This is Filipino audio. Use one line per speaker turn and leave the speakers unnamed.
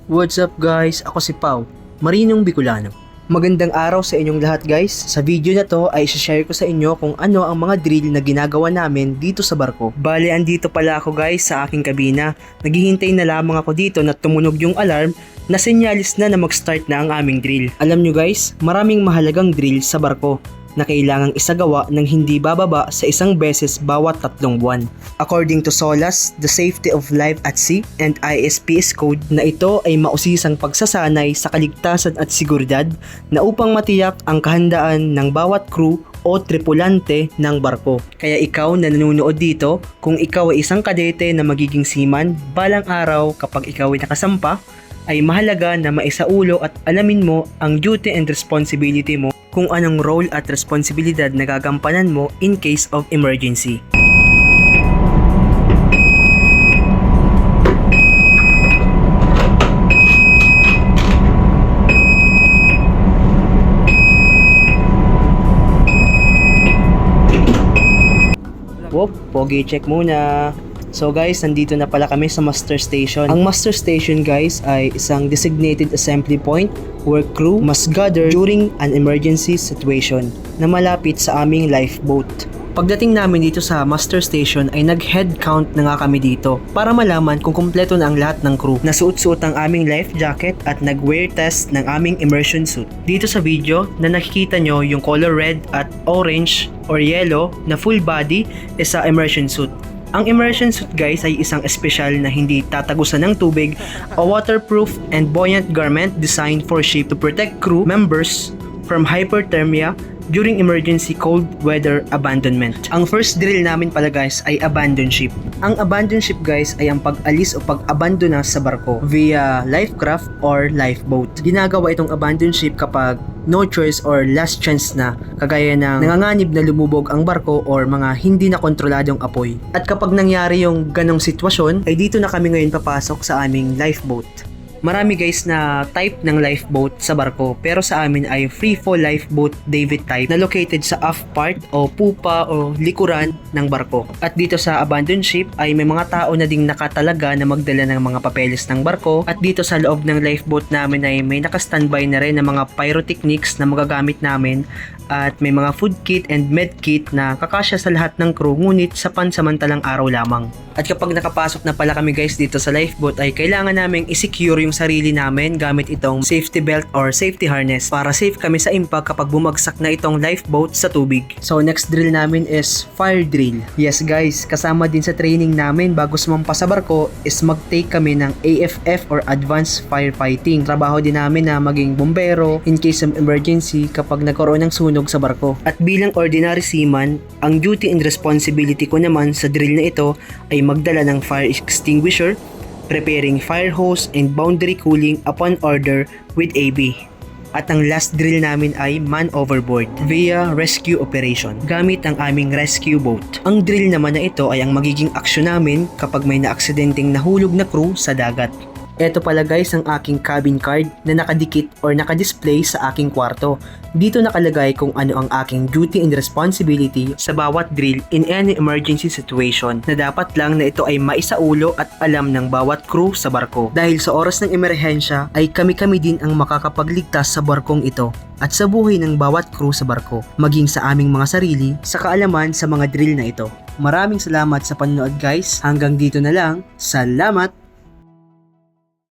What's up guys? Ako si Pau, Marinong Bicolano. Magandang araw sa inyong lahat guys. Sa video na to ay share ko sa inyo kung ano ang mga drill na ginagawa namin dito sa barko. Bale, andito pala ako guys sa aking kabina. Naghihintay na lamang ako dito na tumunog yung alarm na senyalis na mag-start na ang aming drill. Alam nyo guys, maraming mahalagang drill sa barko na kailangang isagawa ng hindi bababa sa isang beses bawat 3 buwan. According to SOLAS, the Safety of Life at Sea and ISPS Code na ito ay mausisang pagsasanay sa kaligtasan at seguridad na upang matiyak ang kahandaan ng bawat crew o tripulante ng barko. Kaya ikaw na nanonood dito, kung ikaw ay isang kadete na magiging seaman, balang araw kapag ikaw ay nakasampa, ay mahalaga na maisaulo at alamin mo ang duty and responsibility mo kung anong role at responsibilidad na gagampanan mo in case of emergency. Whoop, pogi check muna. So guys, nandito na pala kami sa master station. Ang master station guys ay isang designated assembly point where crew must gather during an emergency situation na malapit sa aming lifeboat. Pagdating namin dito sa master station ay nag-head count na nga kami dito para malaman kung kumpleto na ang lahat ng crew. Nasuot-suot ang aming life jacket at nag-wear test ng aming immersion suit. Dito sa video na nakikita nyo yung color red at orange or yellow na full body is sa immersion suit. Ang immersion suit guys ay isang espesyal na hindi tatagusan ng tubig, a waterproof and buoyant garment designed for ship to protect crew members from hypothermia during emergency cold weather abandonment. Ang first drill namin pala guys ay abandon ship. Ang abandon ship guys ay ang pag-alis o pag-abandona sa barko via lifecraft or lifeboat. Ginagawa itong abandon ship kapag no choice or last chance na, kagaya ng nanganganib na lumubog ang barko or mga hindi na kontroladong apoy. At kapag nangyari yung ganong sitwasyon, ay dito na kami ngayon papasok sa aming lifeboat. Marami guys na type ng lifeboat sa barko, pero sa amin ay free fall lifeboat David type na located sa aft part o pupa o likuran ng barko. At dito sa abandoned ship ay may mga tao na ding nakatalaga na magdala ng mga papeles ng barko. At dito sa loob ng lifeboat namin ay may naka-standby na rin ng mga pyrotechnics na magagamit namin, at may mga food kit and med kit na kakasya sa lahat ng crew, ngunit sa pansamantalang araw lamang. At kapag nakapasok na pala kami guys dito sa lifeboat ay kailangan naming i-secure yung sarili namin gamit itong safety belt or safety harness para safe kami sa impact kapag bumagsak na itong lifeboat sa tubig. So next drill namin is fire drill. Yes guys, kasama din sa training namin bago sumampa sa barko is mag-take kami ng AFF or Advanced Firefighting. Trabaho din namin na maging bombero in case of emergency kapag nagkaroon ng sunog sa barko. At bilang ordinary seaman, ang duty and responsibility ko naman sa drill na ito ay magdala ng fire extinguisher, preparing fire hose and boundary cooling upon order with AB. At ang last drill namin ay man overboard via rescue operation gamit ang aming rescue boat. Ang drill naman na ito ay ang magiging aksyon namin kapag may naaksidenteng nahulog na crew sa dagat. Ito pala guys ang aking cabin card na nakadikit or nakadisplay sa aking kwarto. Dito nakalagay kung ano ang aking duty and responsibility sa bawat drill in any emergency situation, na dapat lang na ito ay maisaulo at alam ng bawat crew sa barko. Dahil sa oras ng emerhensya ay kami-kami din ang makakapagligtas sa barkong ito at sa buhay ng bawat crew sa barko, maging sa aming mga sarili sa kaalaman sa mga drill na ito. Maraming salamat sa panonood guys. Hanggang dito na lang. Salamat!